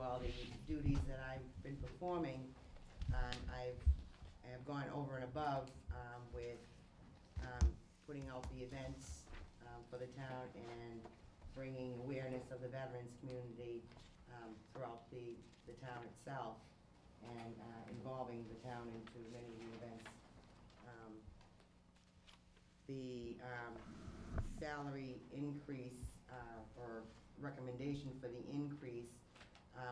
all the duties that I've been performing, I have gone over and above with putting out the events for the town and bringing awareness of the veterans community throughout the town itself, and involving the town into many of the events. The salary increase, or recommendation for the increase,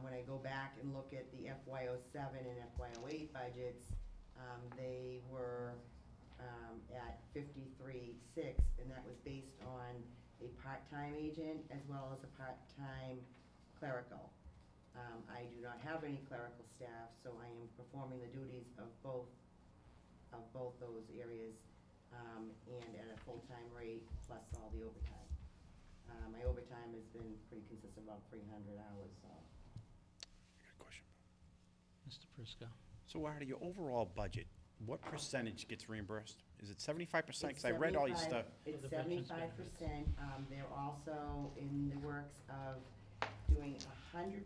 when I go back and look at the FY07 and FY08 budgets, they were at 53.6, and that was based on a part-time agent as well as a part-time clerical. I do not have any clerical staff, so I am performing the duties of both those areas, and at a full-time rate plus all the overtime. My overtime has been pretty consistent, about 300 hours, so. Good question. Mr. Prisco. So out of your overall budget, what percentage gets reimbursed? Is it 75%? Because I read all your stuff. It's 75%. They're also in the works of doing 100%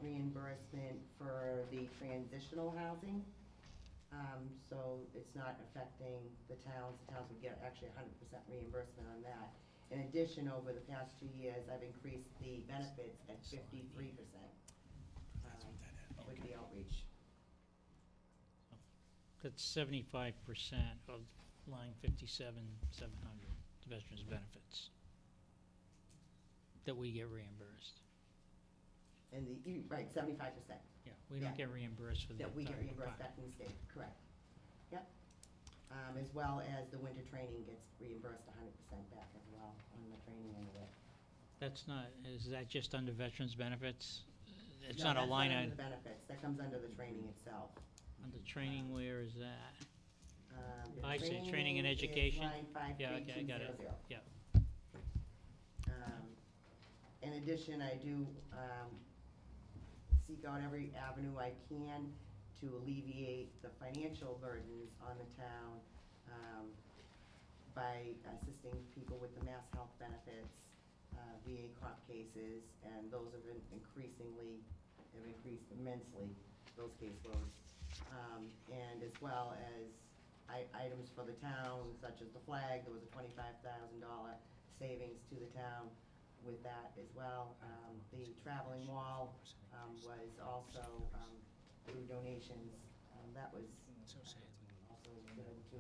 reimbursement for the transitional housing. So it's not affecting the towns. The towns would get actually 100% reimbursement on that. In addition, over the past 2 years, I've increased the benefits at 53% with the outreach. That's 75% of line 57,700, the veterans benefits, that we get reimbursed. And right, 75%. Yeah, we don't get reimbursed for the That we get entire reimbursed part. back from the state, correct. Yep. As well as the winter training gets reimbursed 100% back as well on the training end of it. That's not, is that just under veterans benefits? It's No, not a line that's not under item. the benefits, that comes under the training itself. Under training, where is that? The I see, training and is education. line Yeah, okay, I got it. 53200. Yeah. In addition, I do seek out every avenue I can to alleviate the financial burdens on the town by assisting people with the mass health benefits, VA comp cases, and those have increased immensely, those caseloads. And as well as items for the town, such as the flag, there was a $25,000 savings to the town with that as well. The traveling wall was also through donations. That was also good to,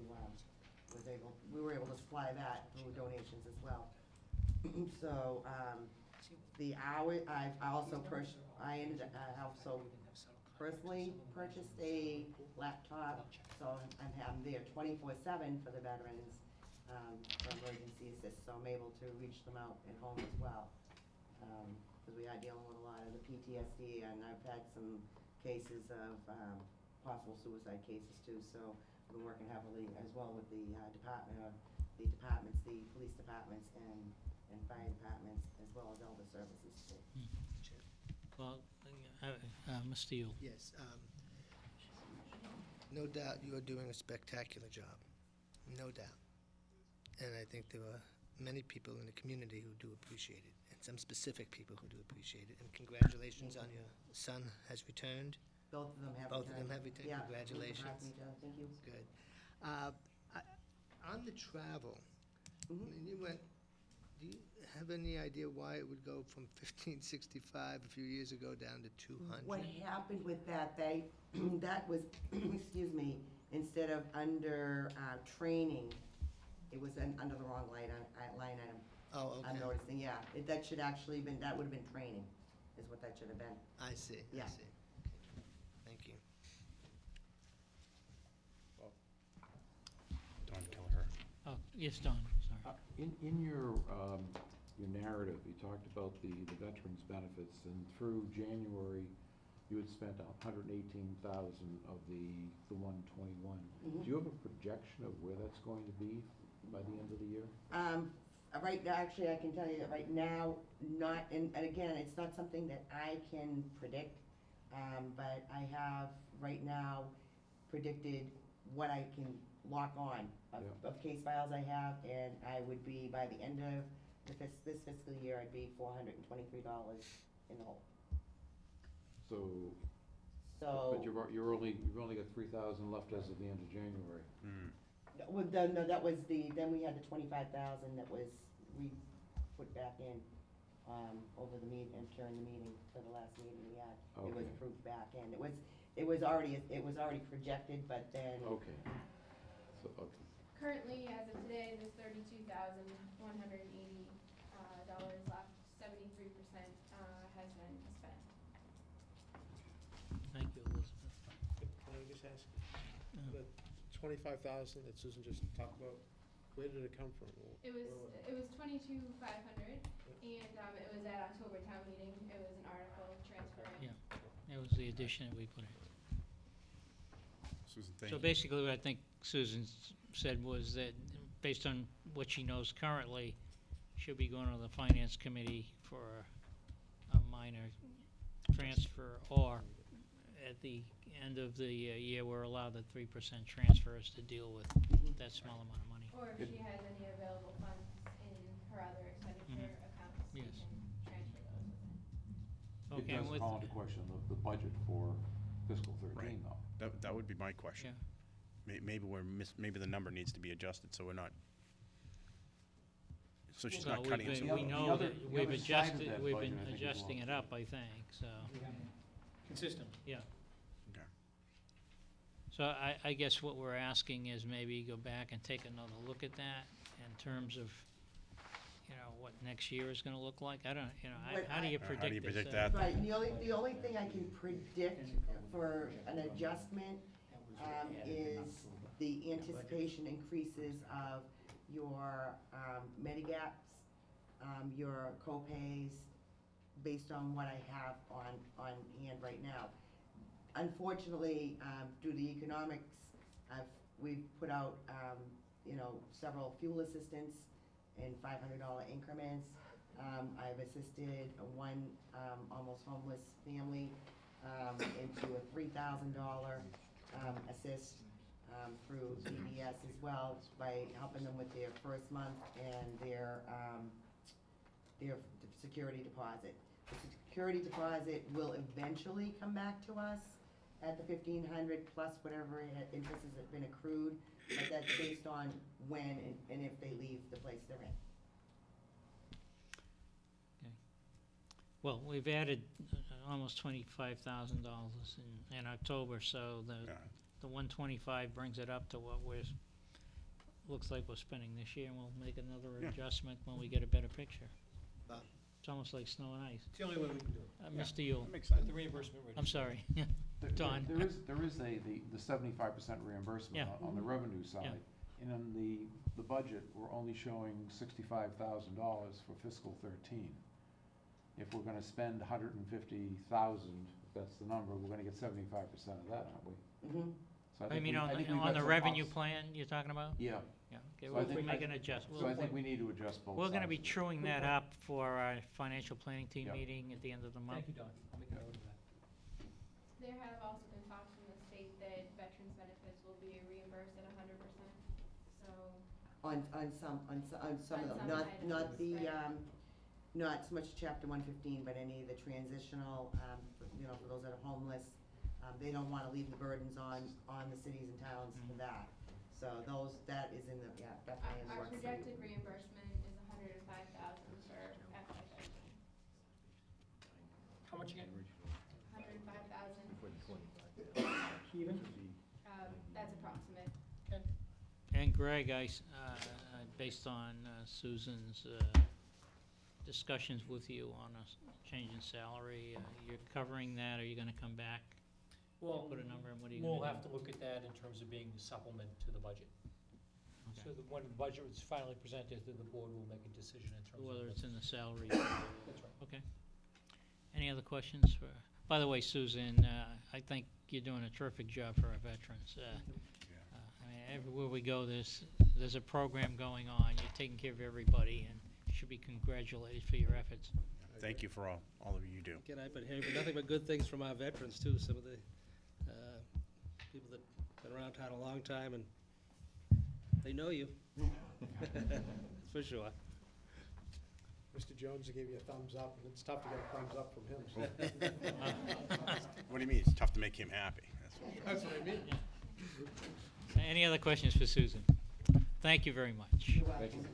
we were able to supply that through donations as well. So the hour, I also personally purchased a laptop, so I'm there 24/7 for the veterans for emergency assist, so I'm able to reach them out at home as well. Because we are dealing with a lot of the PTSD, and I've had some cases of possible suicide cases too, so I've been working heavily as well with the departments, the police departments and fire departments, as well as elder services too. Well, Mr. Yule. Yes, no doubt you are doing a spectacular job, no doubt. And I think there are many people in the community who do appreciate it, and some specific people who do appreciate it. And congratulations on your son has returned. Both of them have Both of them have returned. Yeah. Congratulations. Thank you. Good. On the travel, I mean, do you have any idea why it would go from 1565 a few years ago down to 200? What happened with that, that was, excuse me, instead of under training, it was under the wrong line item. Oh, okay. I'm noticing, yeah. That should actually been, that would have been training, is what that should have been. I see, Yeah. I see. Thank you. Don Kelleher. Oh, yes, Don, sorry. In your narrative, you talked about the veterans benefits, and through January, you had spent $118,000 of the 121. Do you have a projection of where that's going to be by the end of the year? Right now, actually, I can tell you that right now, not, and again, it's not something that I can predict, but I have right now predicted what I can lock on of case files I have, and I would be, by the end of this fiscal year, I'd be $423 in the hole. So, So, but you've only got 3,000 left as of the end of January. well, no, that was then we had the 25,000 that was, we put back in, over the during the meeting, for the last meeting we had. It was Okay. approved back in. It was already projected, but then. Okay. So, okay. Currently, as of today, there's $32,180 left. 73% has been spent. Thank you, Elizabeth. Can I just ask, the 25,000 that Susan just talked about, where did it come from? It was 22,500, and it was at October town meeting. It was an article transferring. Yeah. It was the addition that we put in. Susan, thank So you. basically, what I think Susan said was that, based on what she knows currently, she'll be going to the finance committee for a minor transfer, or at the end of the year, we're allowed the 3% transfers to deal with that small amount of money. Or if she has any available funds in her other expenditure accounts, we Yes. can transfer those within. Okay, It does with- call into question the budget for fiscal 13, Right. though. That would be my question. Maybe maybe the number needs to be adjusted, so we're not, so she's Well, not cutting it. we so- know that the we've other side of adjusted, that we've budget, been I think, is adjusting low. it up, I think, so, Consistent. yeah. Okay. So I guess what we're asking is maybe go back and take another look at that in terms of, what next year is gonna look like. I don't, What how do you How predict this? do you predict that? Right, and the only thing I can predict for an adjustment, is the anticipation increases of your, Medigaps, your co-pays, based on what I have on hand right now. Unfortunately, due to the economics, we've put out, several fuel assistance in $500 increments. I've assisted one, almost homeless family, into a $3,000, assist, through CBS as well, by helping them with their first month and their security deposit. The security deposit will eventually come back to us at the 1,500 plus whatever interest has been accrued, but that's based on when and if they leave the place they're in. Well, we've added almost $25,000 in October, so Yeah. the 125 brings it up to what looks like we're spending this year, and we'll make another Yeah. adjustment when we get a better picture. Bob? It's almost like snow and ice. It's the only way we can do it. Mr. Yule, That makes sense. The reimbursement rate. I'm sorry. Don. There is the 75% reimbursement Yeah. on the revenue side. And in the budget, we're only showing $65,000 for fiscal 13. If we're gonna spend 150,000, if that's the number, we're gonna get 75% of that, aren't we? Mm-hmm. So I I think mean, we- on I think we've on got the some revenue offs- plan you're talking about? Yeah, Yeah, okay, So I we'll think- make an adjustment. so I think we need to adjust both sides. We're gonna be truing that up for our financial planning team Yeah. meeting at the end of the month. Thank you, Don. I'll make a note of that. There have also been talks from the state that veterans benefits will be reimbursed at 100%. So On some of them, some not items, the, right. not so much chapter 115, but any of the transitional, for those that are homeless. They don't wanna leave the burdens on the cities and towns for that. So that is in the, definitely in the Our works. projected reimbursement is 105,000 for FY13. How much again? 105,000, Even? that's approximate. Okay. And Greg, based on Susan's discussions with you on a change in salary, you're covering that, or you're gonna come back? Well, Put a number in, what are you gonna do? we'll have to look at that in terms of being a supplement to the budget. Okay. So that when the budget is finally presented, then the board will make a decision in terms of. Whether it's in the salary. That's right. Okay. Any other questions for, by the way, Susan, I think you're doing a terrific job for our veterans. I mean, everywhere we go, there's a program going on, you're taking care of everybody, and you should be congratulated for your efforts. Thank you for all of you do. Again, I've been hearing nothing but good things from our veterans, too, some of the people that have been around town a long time, and they know you. That's for sure. Mr. Jones gave you a thumbs up, and it's tough to get a thumbs up from him. So. What do you mean? It's tough to make him happy. That's what I mean. Any other questions for Susan? Thank you very much. You're welcome.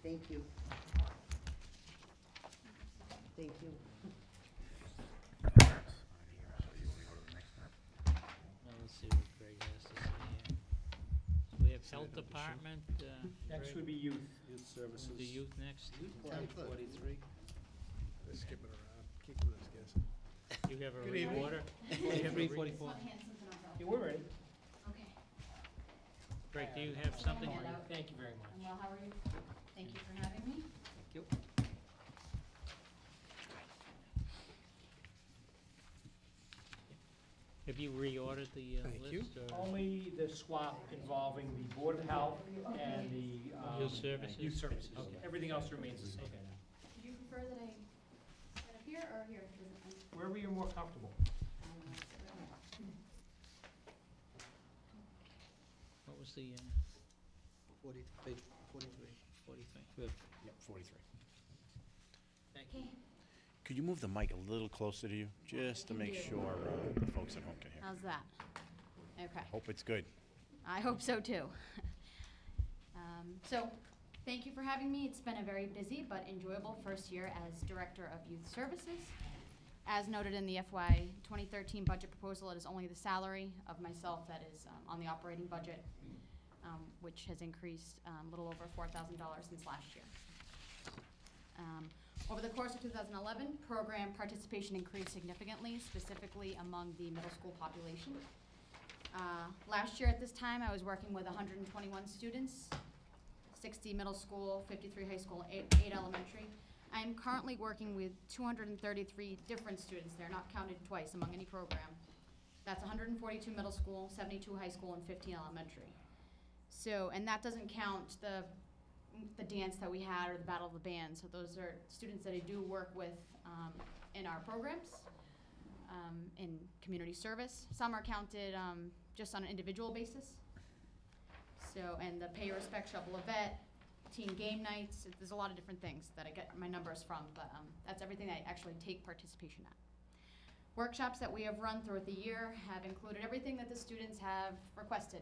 Thank you. Thank you. Now, let's see what Greg has to say here. So we have health department, Next Greg, would be youth services. the youth next. 10:43. They're skipping around, keeping us guessing. You have a Good evening. reporter? 3:44. Yeah, we're ready. Okay. Greg, do you have something? Thank you very much. Well, how are you? Thank you for having me. Thank you. Have you reordered the Thank you. list? or- Only the swap involving the Board of Health and the. Youth services? Youth services. Okay. Everything else remains the same. Do you prefer that I set up here or here? Wherever you're more comfortable. What was the, page 43. 43? Yep, 43. Thank you. Okay, Could you move the mic a little closer to you, just to make sure the folks at home can hear? how's that? Okay. Hope it's good. I hope so too. So, thank you for having me. It's been a very busy but enjoyable first year as Director of Youth Services. As noted in the FY 2013 budget proposal, it is only the salary of myself that is on the operating budget, which has increased a little over $4,000 since last year. Over the course of 2011, program participation increased significantly, specifically among the middle school population. Last year at this time, I was working with 121 students, 60 middle school, 53 high school, 8 elementary. I am currently working with 233 different students. They're not counted twice among any program. That's 142 middle school, 72 high school, and 15 elementary. So, and that doesn't count the dance that we had or the Battle of the Bands. So those are students that I do work with in our programs, in community service. Some are counted just on an individual basis. So, and the Pay Your Respect Shovel a Vet, teen game nights, there's a lot of different things that I get my numbers from, but that's everything I actually take participation at. Workshops that we have run throughout the year have included everything that the students have requested,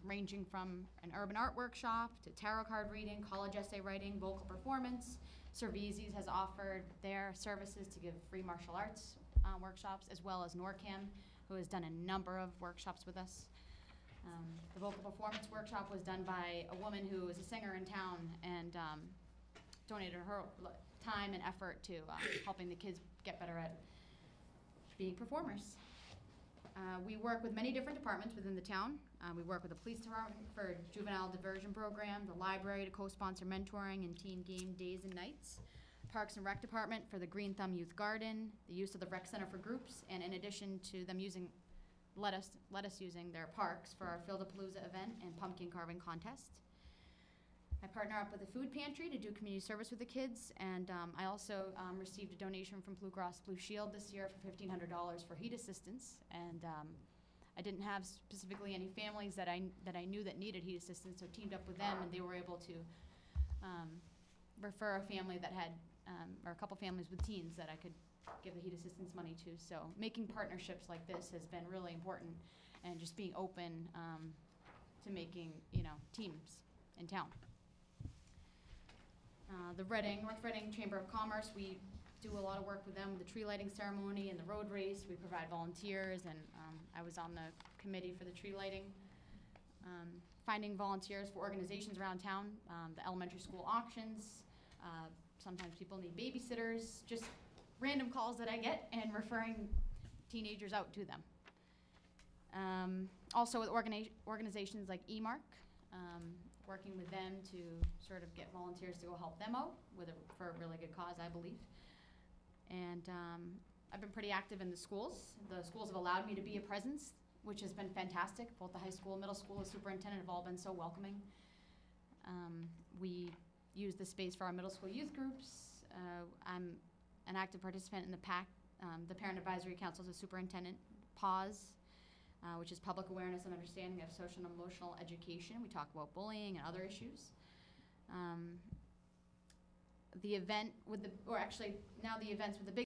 ranging from an urban art workshop to tarot card reading, college essay writing, vocal performance. Cervisi's has offered their services to give free martial arts workshops, as well as NORCAM, who has done a number of workshops with us. The vocal performance workshop was done by a woman who is a singer in town and donated her time and effort to helping the kids get better at being performers. We work with many different departments within the town. We work with the police department for juvenile diversion program, the library to co-sponsor mentoring and teen game days and nights, Parks and Rec department for the Green Thumb Youth Garden, the use of the rec center for groups, and in addition to them using let us using their parks for our Field-A-Palooza event and pumpkin carving contest. I partner up with the food pantry to do community service with the kids, and I also received a donation from Blue Cross Blue Shield this year for $1,500 for heat assistance, and I didn't have specifically any families that I knew that needed heat assistance, so teamed up with them, and they were able to refer a family that had, or a couple families with teens that I could give the heat assistance money to. So making partnerships like this has been really important, and just being open to making, teams in town. The North Reading Chamber of Commerce, we do a lot of work with them with the tree lighting ceremony and the road race. We provide volunteers, and I was on the committee for the tree lighting. Finding volunteers for organizations around town, the elementary school auctions. Sometimes people need babysitters, just random calls that I get, and referring teenagers out to them. Also with organizations like eMark, working with them to sort of get volunteers to go help them out for a really good cause, I believe. And I've been pretty active in the schools. The schools have allowed me to be a presence, which has been fantastic. Both the high school and middle school, the superintendent have all been so welcoming. We use the space for our middle school youth groups. I'm an active participant in the PAC, the Parent Advisory Council as a superintendent, PAWS, which is Public Awareness and Understanding of Social and Emotional Education. We talk about bullying and other issues. the event with the, or actually, now the events with the big